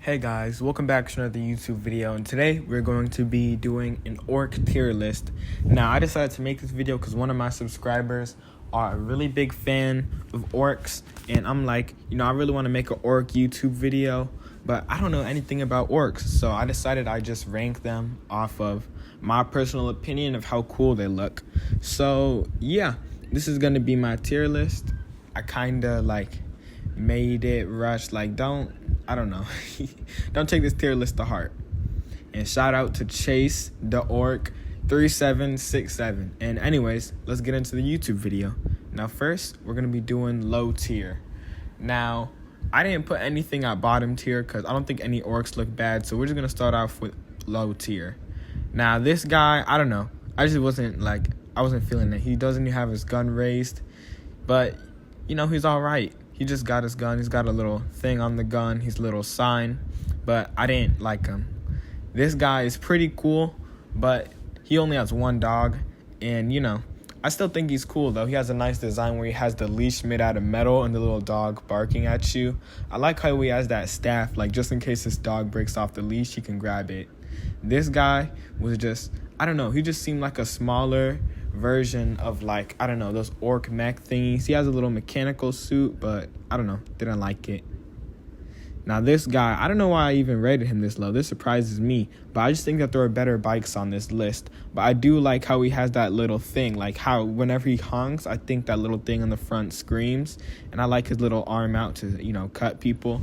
Hey guys, welcome back to another YouTube video, and today we're going to be doing an orc tier list. Now, I decided to make this video because one of my subscribers are a really big fan of orcs, and I'm like, I really want to make an orc YouTube video, but I don't know anything about orcs, so I decided I just rank them off of my personal opinion of how cool they look. So yeah, this is going to be my tier list. I kind of made it rush, I don't know. Don't take this tier list to heart. And shout out to Chase the Orc 3767. And anyways, let's get into the YouTube video. Now first, we're going to be doing low tier. Now, I didn't put anything at bottom tier because I don't think any orcs look bad. So we're just going to start off with low tier. Now this guy, I don't know. I just wasn't feeling it. He doesn't even have his gun raised. But, he's all right. He just got his gun. He's got a little thing on the gun. His little sign. But I didn't like him. This guy is pretty cool, but he only has one dog. And, I still think he's cool, though. He has a nice design where he has the leash made out of metal and the little dog barking at you. I like how he has that staff. Just in case this dog breaks off the leash, he can grab it. This guy was just, I don't know. He just seemed like a smaller version of those orc mech thingies. He has a little mechanical suit, but I don't know, didn't like it. Now this guy, I don't know why I even rated him this low. This surprises me, but I just think that there are better bikes on this list. But I do like how he has that little thing, how whenever he honks, I think that little thing on the front screams, and I like his little arm out to cut people.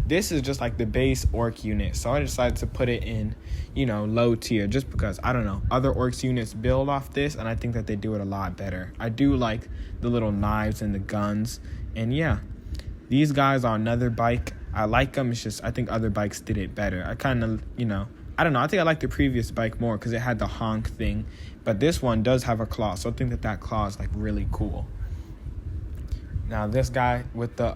This is just the base orc unit, so I decided to put it in, low tier, just because, I don't know, other orcs units build off this, and I think that they do it a lot better. I do like the little knives and the guns, and yeah, these guys are another bike. I like them, it's just, I think other bikes did it better. I kind of, I don't know, I think I like the previous bike more, because it had the honk thing, but this one does have a claw, so I think that claw is, really cool. Now, this guy with the,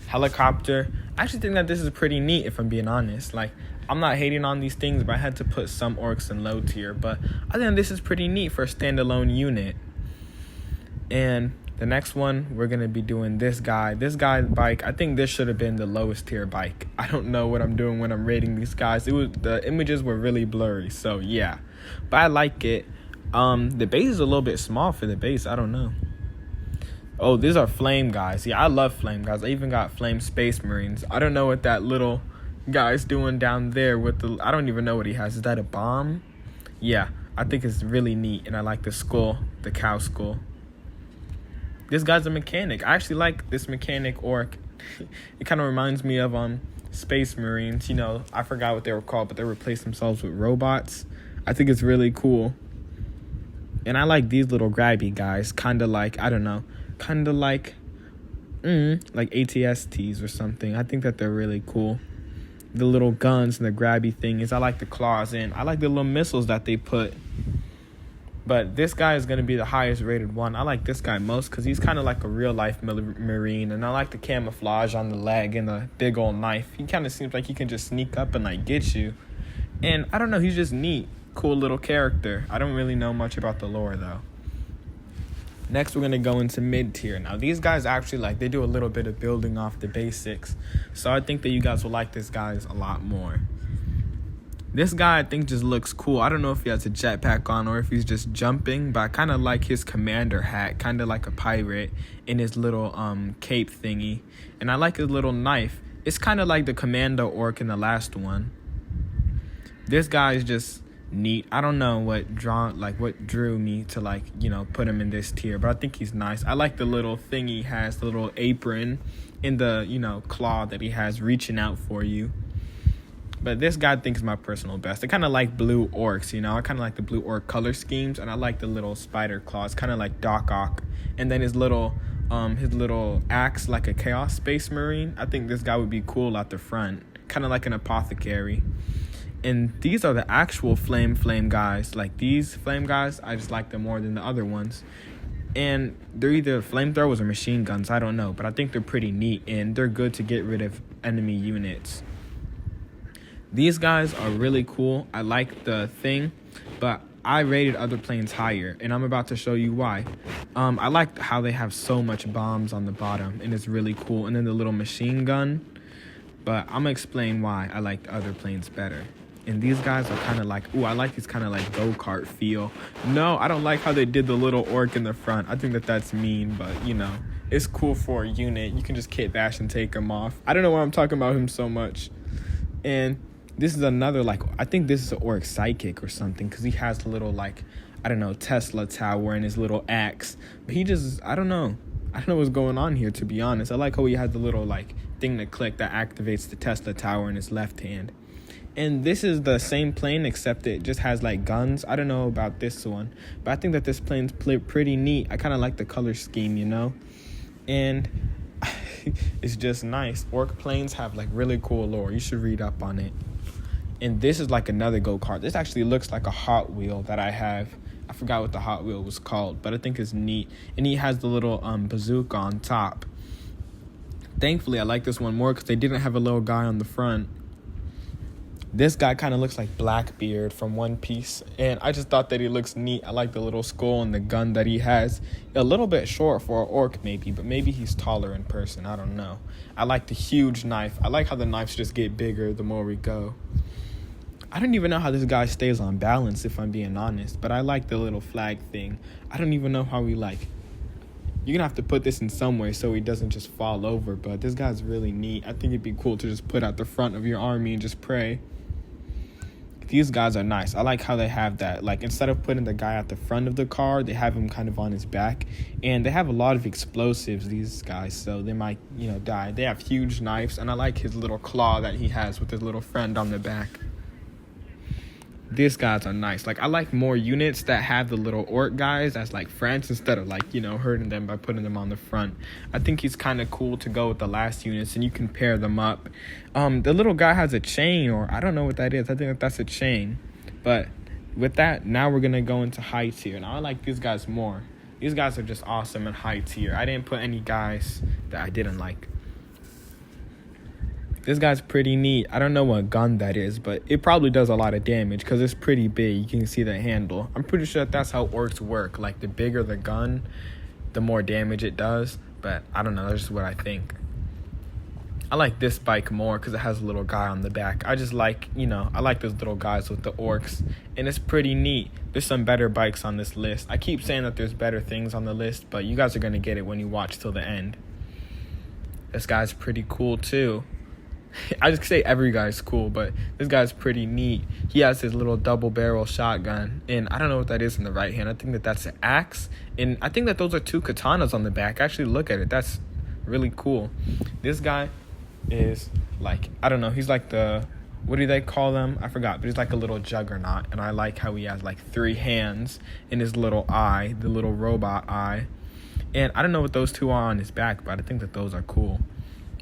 helicopter, I actually think that this is pretty neat, if I'm being honest. I'm not hating on these things, but I had to put some orcs in low tier. But I think this is pretty neat for a standalone unit. And the next one, we're going to be doing this guy. This guy bike, I think this should have been the lowest tier bike. I don't know what I'm doing when I'm rating these guys. The images were really blurry, so yeah. But I like it. The base is a little bit small for the base. I don't know. Oh, these are flame guys. Yeah, I love flame guys. I even got flame space marines. I don't know what that little guy's doing down there with I don't even know what he has. Is that a bomb? Yeah, I think it's really neat, and I like the skull, the cow skull. This guy's a mechanic. I actually like this mechanic orc. It kind of reminds me of space marines. I forgot what they were called, but they replaced themselves with robots. I think it's really cool. And I like these little grabby guys, kind of like ATSTs or something. I think that they're really cool. The little guns and the grabby things. I like the claws, and I like the little missiles that they put. But this guy is going to be the highest rated one. I like this guy most because he's kind of like a real life marine, and I like the camouflage on the leg and the big old knife. He kind of seems like he can just sneak up and get you. And I don't know, he's just neat. Cool little character. I don't really know much about the lore though. Next, we're going to go into mid-tier. Now, these guys actually, they do a little bit of building off the basics. So I think that you guys will like this guy a lot more. This guy, I think, just looks cool. I don't know if he has a jetpack on or if he's just jumping, but I kind of like his commander hat, kind of like a pirate, in his little cape thingy. And I like his little knife. It's kind of like the commando orc in the last one. This guy is just neat. I don't know what drew me to put him in this tier, but I think he's nice. I like the little thing he has, the little apron in the claw that he has reaching out for you. But this guy I think is my personal best. I kind of like blue orcs, I kind of like the blue orc color schemes, and I like the little spider claws, kind of like Doc Ock. And then his little axe, like a chaos space marine. I think this guy would be cool at the front, kind of like an apothecary. And these are the actual flame guys. These flame guys, I just like them more than the other ones. And they're either flamethrowers or machine guns, I don't know. But I think they're pretty neat, and they're good to get rid of enemy units. These guys are really cool. I like the thing, but I rated other planes higher, and I'm about to show you why. I like how they have so much bombs on the bottom, and it's really cool. And then the little machine gun. But I'm gonna explain why I like the other planes better. And these guys are kind of like, ooh, I like these kind of like go-kart feel. No, I don't like how they did the little orc in the front. I think that that's mean, but you know, it's cool for a unit. You can just kit bash and take him off. I don't know why I'm talking about him so much. And this is another, like, I think this is an orc psychic or something, because he has the little, like, I don't know, Tesla tower and his little axe. But he just, I don't know what's going on here, to be honest. I like how he has the little, like, thing to click that activates the Tesla tower in his left hand. And this is the same plane, except it just has, like, guns. I don't know about this one, but I think that this plane's pretty neat. I kind of like the color scheme, you know? And it's just nice. Orc planes have, like, really cool lore. You should read up on it. And this is, like, another go-kart. This actually looks like a Hot Wheel that I have. I forgot what the Hot Wheel was called, but I think it's neat. And he has the little bazooka on top. Thankfully, I like this one more because they didn't have a little guy on the front. This guy kind of looks like Blackbeard from One Piece, and I just thought that he looks neat. I like the little skull and the gun that he has. A little bit short for an orc maybe, but maybe he's taller in person. I don't know. I like the huge knife. I like how the knives just get bigger the more we go. I don't even know how this guy stays on balance, if I'm being honest, but I like the little flag thing. I don't even know how he, like, you're going to have to put this in somewhere so he doesn't just fall over, but this guy's really neat. I think it'd be cool to just put out the front of your army and just pray. These guys are nice. I like how they have that. Like, instead of putting the guy at the front of the car, they have him kind of on his back. And they have a lot of explosives, these guys, so they might, you know, die. They have huge knives, and I like his little claw that he has with his little friend on the back. These guys are nice. Like, I like more units that have the little orc guys as, like, friends instead of, like, you know, hurting them by putting them on the front. I think he's kind of cool to go with the last units, and you can pair them up. The little guy has a chain, or I don't know what that is. I think that that's a chain. But with that, now we're going to go into high tier. Now, I like these guys more. These guys are just awesome in high tier. I didn't put any guys that I didn't like. This guy's pretty neat. I don't know what gun that is, but it probably does a lot of damage because it's pretty big. You can see the handle. I'm pretty sure that's how orcs work. Like, the bigger the gun, the more damage it does. But I don't know. That's just what I think. I like this bike more because it has a little guy on the back. I just like, you know, I like those little guys with the orcs. And it's pretty neat. There's some better bikes on this list. I keep saying that there's better things on the list, but you guys are going to get it when you watch till the end. This guy's pretty cool too. I just say every guy's cool, but this guy's pretty neat. He has his little double barrel shotgun, and I don't know what that is in the right hand. I think that that's an axe, and I think that those are two katanas on the back. Actually, look at it. That's really cool. This guy is like, I don't know, he's like the, what do they call them? I forgot, but he's like a little juggernaut, and I like how he has like 3 hands in his little eye, the little robot eye. And I don't know what those two are on his back, but I think that those are cool.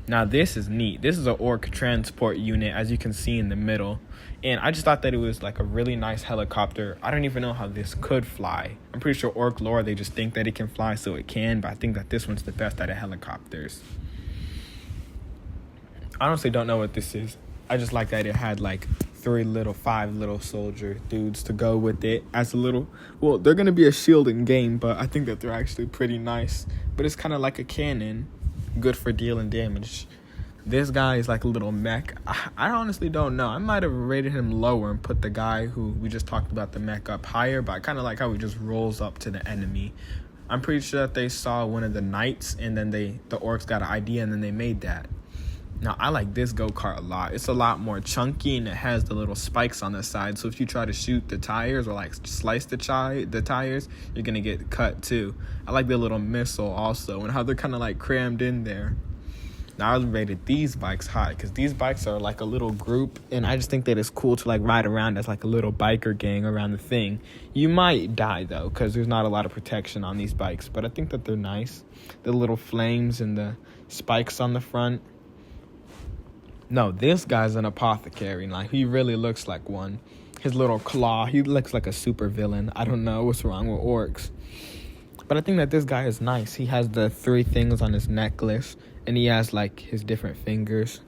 Now, this is neat. This is an orc transport unit, as you can see in the middle. And I just thought that it was like a really nice helicopter. I don't even know how this could fly. I'm pretty sure orc lore, they just think that it can fly, so it can. But I think that this one's the best out of helicopters. I honestly don't know what this is. I just like that it had like 5 little soldier dudes to go with it as a little, well, they're going to be a shield in game, but I think that they're actually pretty nice. But it's kind of like a cannon. Good for dealing damage. This guy is like a little mech. I honestly don't know. I might have rated him lower and put the guy who we just talked about, the mech, up higher, but I kind of like how he just rolls up to the enemy. I'm pretty sure that they saw one of the knights, and then the orcs got an idea, and then they made that. Now, I like this go-kart a lot. It's a lot more chunky, and it has the little spikes on the side. So if you try to shoot the tires or like slice the tires, you're going to get cut too. I like the little missile also, and how they're kind of like crammed in there. Now, I rated these bikes high because these bikes are like a little group, and I just think that it's cool to like ride around as like a little biker gang around the thing. You might die though because there's not a lot of protection on these bikes, but I think that they're nice. The little flames and the spikes on the front. No, this guy's an apothecary. Like, he really looks like one. His little claw, he looks like a super villain. I don't know what's wrong with orcs. But I think that this guy is nice. He has the 3 things on his necklace, and he has, like, his different fingers.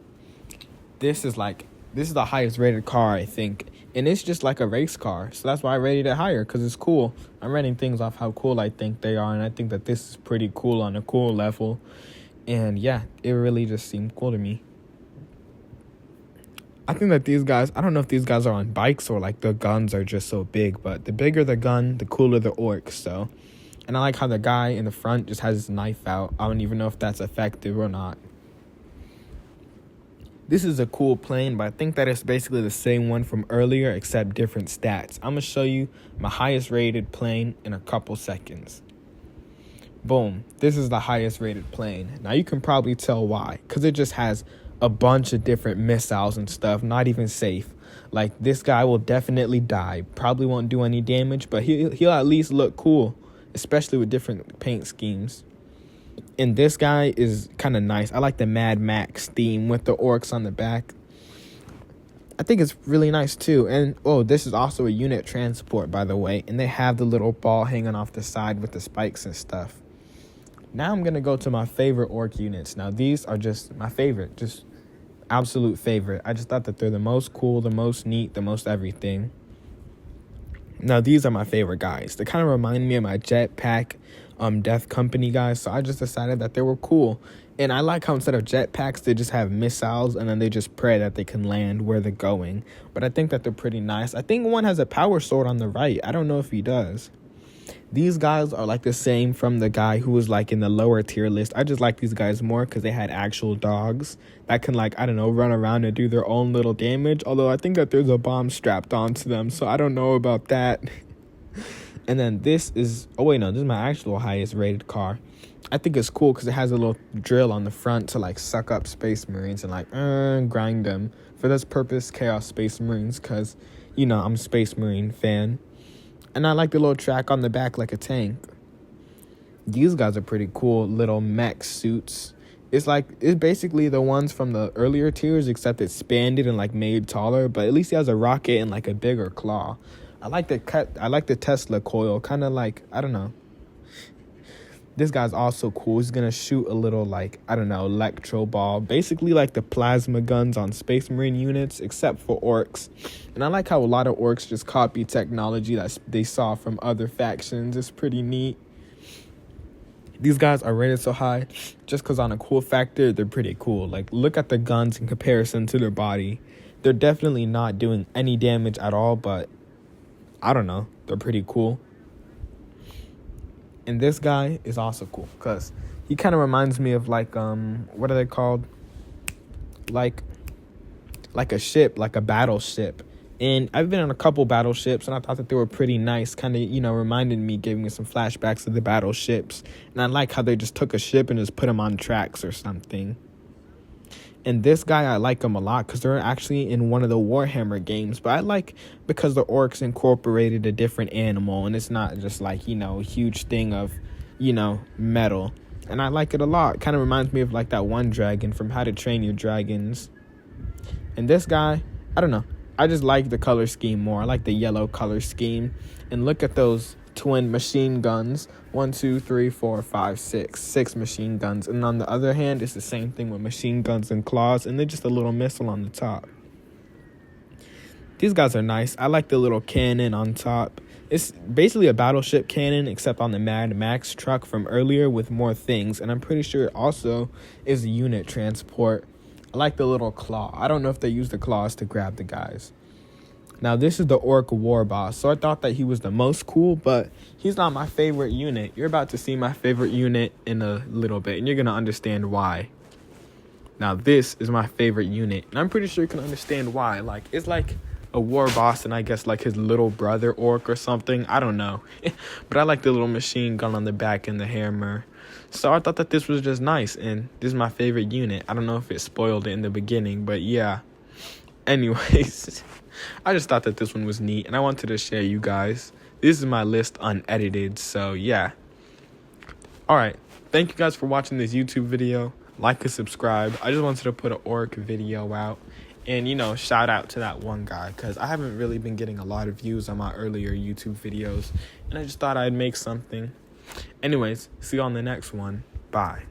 This is the highest rated car, I think. And it's just like a race car. So that's why I rated it higher, because it's cool. I'm rating things off how cool I think they are, and I think that this is pretty cool on a cool level. And, yeah, it really just seemed cool to me. I think that these guys, I don't know if these guys are on bikes or like the guns are just so big, but the bigger the gun, the cooler the orc. So, and I like how the guy in the front just has his knife out. I don't even know if that's effective or not. This is a cool plane, but I think that it's basically the same one from earlier except different stats. I'm going to show you my highest rated plane in a couple seconds. Boom. This is the highest rated plane. Now you can probably tell why, because it just has a bunch of different missiles and stuff, not even safe. Like, this guy will definitely die. Probably won't do any damage, but he'll at least look cool, especially with different paint schemes. And this guy is kind of nice. I like the Mad Max theme with the orcs on the back. I think it's really nice too. And oh, this is also a unit transport, by the way. And they have the little ball hanging off the side with the spikes and stuff. Now I'm going to go to my favorite orc units. Now these are just my favorite, just absolute favorite. I just thought that they're the most cool, the most neat, the most everything. Now these are my favorite guys. They kind of remind me of my jetpack Death Company guys, so I just decided that they were cool. And I like how instead of jetpacks, they just have missiles, and then they just pray that they can land where they're going. But I think that they're pretty nice. I think one has a power sword on the right. I don't know if he does. These guys are like the same from the guy who was like in the lower tier list. I just like these guys more because they had actual dogs that can, like, I don't know, run around and do their own little damage. Although I think that there's a bomb strapped onto them, so I don't know about that. And then this is, oh wait, no, this is my actual highest rated car. I think it's cool because it has a little drill on the front to like suck up Space Marines and like grind them. For this purpose, Chaos Space Marines, because, you know, I'm a Space Marine fan. And I like the little track on the back like a tank. These guys are pretty cool little mech suits. It's basically the ones from the earlier tiers, except it's expanded and like made taller, but at least he has a rocket and like a bigger claw. I like the Tesla coil, kind of like, I don't know. This guy's also cool. He's going to shoot a little, like, I don't know, electro ball. Basically like the plasma guns on Space Marine units, except for orcs. And I like how a lot of orcs just copy technology that they saw from other factions. It's pretty neat. These guys are rated so high just because on a cool factor, they're pretty cool. Like, look at the guns in comparison to their body. They're definitely not doing any damage at all, but I don't know. They're pretty cool. And this guy is also cool because he kind of reminds me of like, what are they called? Like a ship, like a battleship. And I've been on a couple battleships, and I thought that they were pretty nice. Kind of, you know, reminded me, gave me some flashbacks of the battleships. And I like how they just took a ship and just put them on tracks or something. And this guy, I like him a lot because they're actually in one of the Warhammer games. But I like because the orcs incorporated a different animal, and it's not just like, you know, a huge thing of, you know, metal. And I like it a lot. It kind of reminds me of like that one dragon from How to Train Your Dragons. And this guy, I don't know. I just like the color scheme more. I like the yellow color scheme. And look at those twin machine guns. 1, 2, 3, 4, 5, 6. 6 machine guns. And on the other hand, it's the same thing with machine guns and claws. And they're just a little missile on the top. These guys are nice. I like the little cannon on top. It's basically a battleship cannon, except on the Mad Max truck from earlier with more things. And I'm pretty sure it also is a unit transport. I like the little claw. I don't know if they use the claws to grab the guys. Now, this is the Orc War Boss. So I thought that he was the most cool, but he's not my favorite unit. You're about to see my favorite unit in a little bit, and you're going to understand why. Now, this is my favorite unit, and I'm pretty sure you can understand why. Like, it's like a war boss, and I guess like his little brother orc or something. I don't know. But I like the little machine gun on the back and the hammer. So I thought that this was just nice, and this is my favorite unit. I don't know if it spoiled it in the beginning, but yeah. Anyways, I just thought that this one was neat, and I wanted to share you guys. This is my list unedited, so yeah. Alright, thank you guys for watching this YouTube video. Like and subscribe. I just wanted to put an orc video out. And, you know, shout out to that one guy, because I haven't really been getting a lot of views on my earlier YouTube videos. And I just thought I'd make something. Anyways, see you on the next one. Bye.